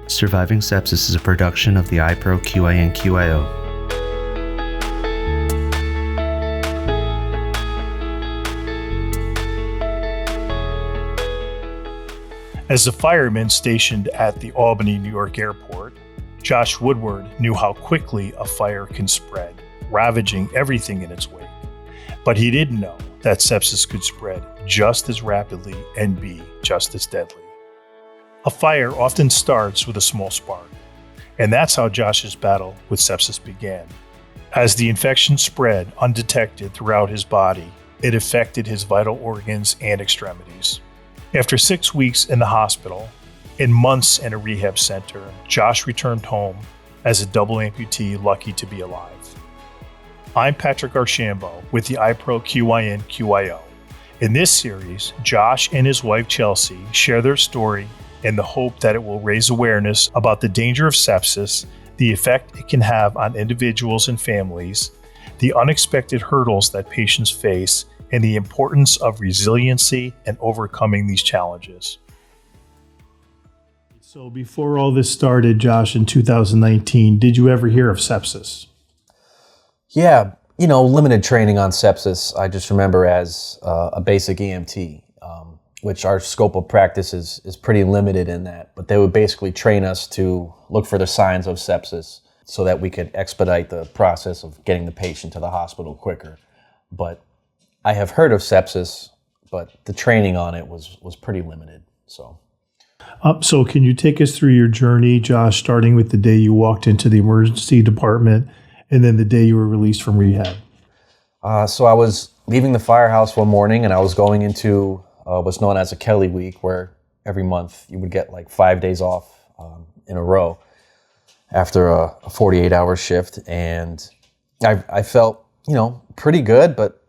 Surviving Sepsis is a production of the IPRO QIN-QIO. As a fireman stationed at the Albany, New York airport, Josh Woodward knew how quickly a fire can spread, ravaging everything in its wake. But he didn't know that sepsis could spread just as rapidly and be just as deadly. A fire often starts with a small spark, and that's how Josh's battle with sepsis began. As the infection spread undetected throughout his body, it affected his vital organs and extremities. After 6 weeks in the hospital and months in a rehab center, Josh returned home as a double amputee lucky to be alive. I'm Patrick Archambault with the IPRO QIN-QIO. In this series, Josh and his wife Chelsea share their story in the hope that it will raise awareness about the danger of sepsis, the effect it can have on individuals and families, the unexpected hurdles that patients face, and the importance of resiliency and overcoming these challenges. So before all this started, Josh, in 2019, did you ever hear of sepsis? Yeah, limited training on sepsis. I just remember as a basic EMT, which our scope of practice is pretty limited in that. But they would basically train us to look for the signs of sepsis so that we could expedite the process of getting the patient to the hospital quicker. But I have heard of sepsis, but the training on it was pretty limited. So can you take us through your journey, Josh, starting with the day you walked into the emergency department and then the day you were released from rehab? So I was leaving the firehouse one morning and I was going into what's known as a Kelly week, where every month you would get like 5 days off in a row after a 48-hour shift. And I felt, pretty good, but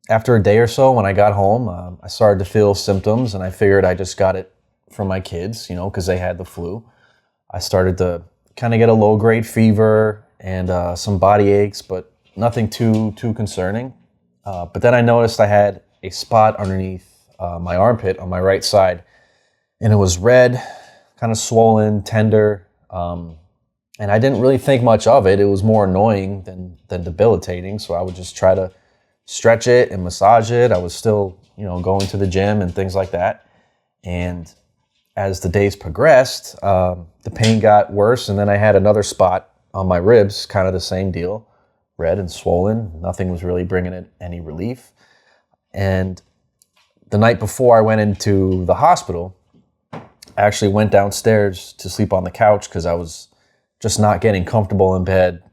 after a day or so, when I got home, I started to feel symptoms, and I figured I just got it from my kids, because they had the flu. I started to kind of get a low-grade fever and some body aches, but nothing too concerning. But then I noticed I had a spot underneath my armpit on my right side, and it was red, kind of swollen, tender, and I didn't really think much of it. It was more annoying than debilitating, so I would just try to stretch it and massage it. I was still, going to the gym and things like that. And as the days progressed, the pain got worse. And then I had another spot on my ribs, kind of the same deal, red and swollen. Nothing was really bringing it any relief. And the night before I went into the hospital, I actually went downstairs to sleep on the couch because I was just not getting comfortable in bed.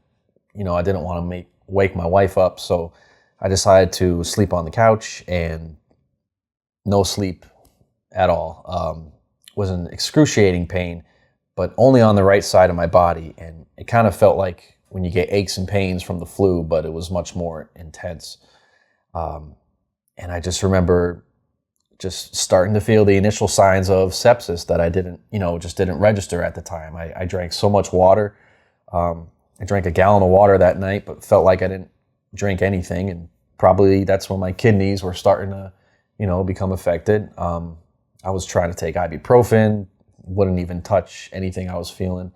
I didn't want to wake my wife up. So I decided to sleep on the couch, and no sleep at all. Was in excruciating pain, but only on the right side of my body. And it kind of felt like when you get aches and pains from the flu, but it was much more intense. And I just remember just starting to feel the initial signs of sepsis that I just didn't register at the time. I drank so much water. I drank a gallon of water that night, but felt like I didn't drink anything, and probably that's when my kidneys were starting to, become affected. I was trying to take ibuprofen, wouldn't even touch anything I was feeling.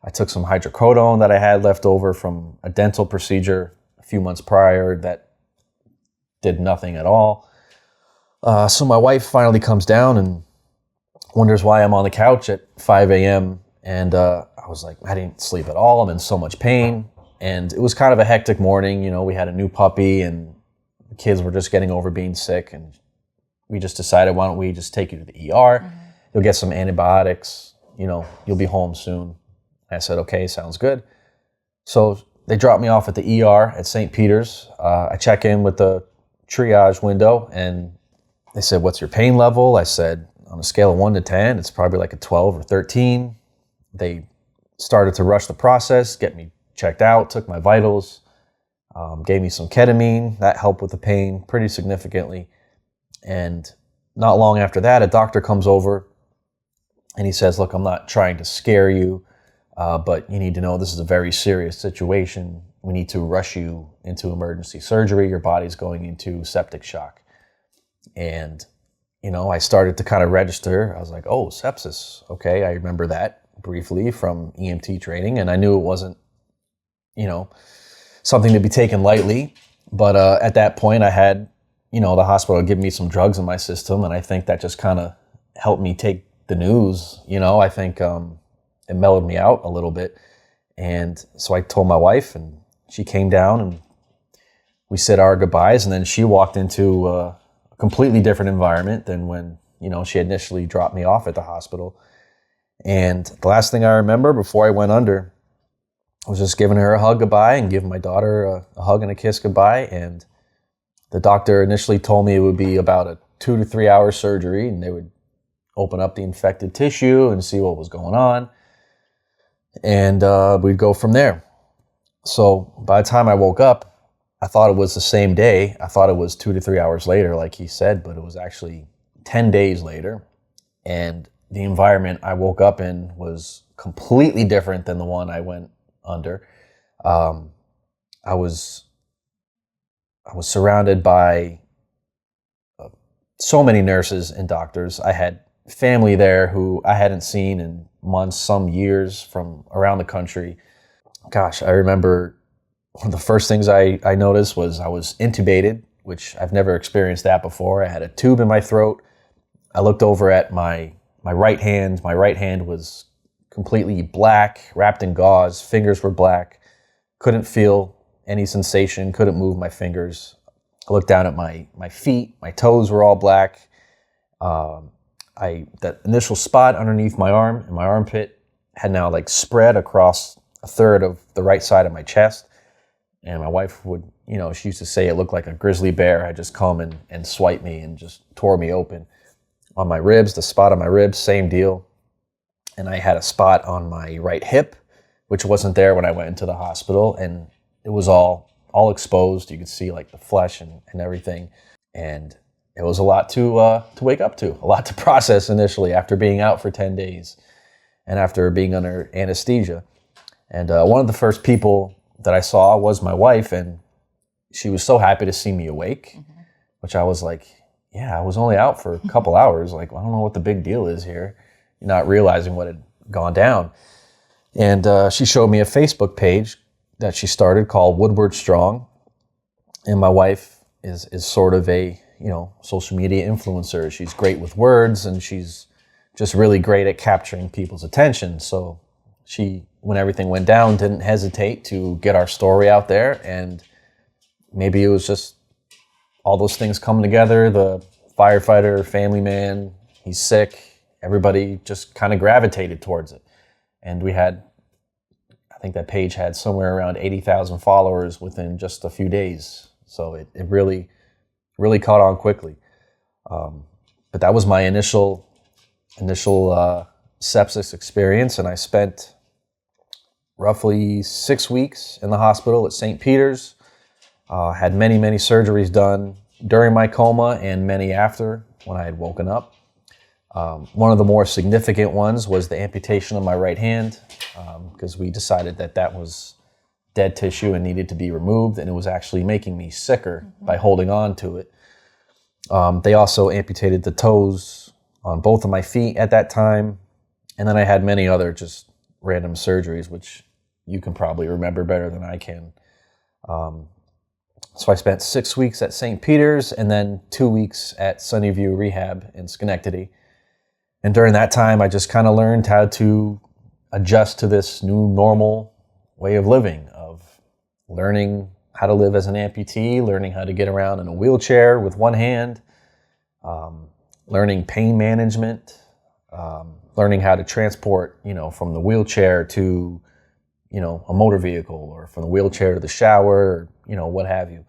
I took some hydrocodone that I had left over from a dental procedure a few months prior that did nothing at all. So my wife finally comes down and wonders why I'm on the couch at 5 a.m. And I was like, I didn't sleep at all. I'm in so much pain. And it was kind of a hectic morning. We had a new puppy and the kids were just getting over being sick. And we just decided, why don't we just take you to the ER? Mm-hmm. You'll get some antibiotics. You'll be home soon. I said, okay, sounds good. So they dropped me off at the ER at St. Peter's. I check in with the triage window and they said, what's your pain level? I said, on a scale of 1 to 10, it's probably like a 12 or 13. They started to rush the process, get me checked out, took my vitals, gave me some ketamine. That helped with the pain pretty significantly. And not long after that, a doctor comes over and he says, look, I'm not trying to scare you, but you need to know this is a very serious situation. We need to rush you into emergency surgery. Your body's going into septic shock. And I started to kind of register. I was like, oh, sepsis. Okay, I remember that. briefly from EMT training, and I knew it wasn't, something to be taken lightly. But at that point, I had, the hospital give me some drugs in my system, and I think that just kind of helped me take the news. I think it mellowed me out a little bit. And so I told my wife, and she came down, and we said our goodbyes, and then she walked into a completely different environment than when, she initially dropped me off at the hospital. And the last thing I remember before I went under was just giving her a hug goodbye and giving my daughter a hug and a kiss goodbye. And the doctor initially told me it would be about a 2 to 3 hour surgery, and they would open up the infected tissue and see what was going on. And we'd go from there. So by the time I woke up, I thought it was the same day. I thought it was 2 to 3 hours later, like he said, but it was actually 10 days later. And the environment I woke up in was completely different than the one I went under. I was surrounded by so many nurses and doctors. I had family there who I hadn't seen in months, some years, from around the country. Gosh, I remember one of the first things I noticed was I was intubated, which I've never experienced that before. I had a tube in my throat. I looked over at my right hand. My right hand was completely black, wrapped in gauze. Fingers were black. Couldn't feel any sensation. Couldn't move my fingers. I looked down at my feet. My toes were all black. That initial spot underneath my arm and my armpit had now spread across a third of the right side of my chest. And my wife would, she used to say it looked like a grizzly bear had just come and swiped me and just tore me open. On my ribs, the spot on my ribs, same deal. And I had a spot on my right hip, which wasn't there when I went into the hospital. And it was all exposed. You could see the flesh and everything. And it was a lot to wake up to, a lot to process initially after being out for 10 days and after being under anesthesia. And one of the first people that I saw was my wife, and she was so happy to see me awake, which I was like, yeah, I was only out for a couple hours. I don't know what the big deal is here, not realizing what had gone down. And she showed me a Facebook page that she started called Woodward Strong. And my wife is sort of a, social media influencer. She's great with words, and she's just really great at capturing people's attention. So she, when everything went down, didn't hesitate to get our story out there. And maybe it was just all those things coming together. The firefighter, family man, he's sick. Everybody just kind of gravitated towards it. And we had, I think that page had somewhere around 80,000 followers within just a few days. So it really caught on quickly. But that was my initial sepsis experience. And I spent roughly 6 weeks in the hospital at St. Peter's. Had many surgeries done during my coma and many after when I had woken up. One of the more significant ones was the amputation of my right hand, because we decided that was dead tissue and needed to be removed, and it was actually making me sicker by holding on to it. They also amputated the toes on both of my feet at that time, and then I had many other just random surgeries, which you can probably remember better than I can. So I spent 6 weeks at St. Peter's and then 2 weeks at Sunnyview Rehab in Schenectady. And during that time, I just kind of learned how to adjust to this new normal way of living, of learning how to live as an amputee, learning how to get around in a wheelchair with one hand, learning pain management, learning how to transport, from the wheelchair to, a motor vehicle, or from the wheelchair to the shower, or, what have you.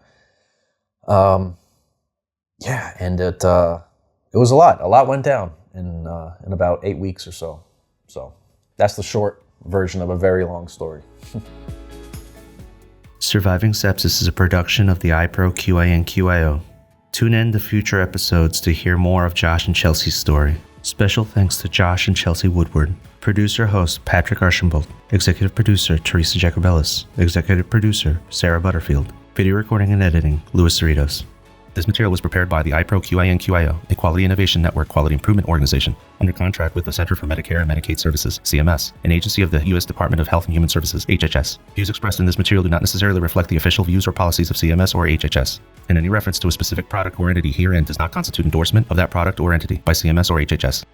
And it was a lot. A lot went down in about 8 weeks or so. So that's the short version of a very long story. Surviving Sepsis is a production of the IPRO QIN-QIO. Tune in to future episodes to hear more of Josh and Chelsea's story. Special thanks to Josh and Chelsea Woodward. Producer-host Patrick Archambault. Executive producer Teresa Jacobellis. Executive producer Sarah Butterfield. Video recording and editing Louis Cerritos. This material was prepared by the IPRO QIN-QIO, a Quality Innovation Network quality improvement organization, under contract with the Center for Medicare and Medicaid Services, CMS, an agency of the U.S. Department of Health and Human Services, HHS. Views expressed in this material do not necessarily reflect the official views or policies of CMS or HHS, and any reference to a specific product or entity herein does not constitute endorsement of that product or entity by CMS or HHS.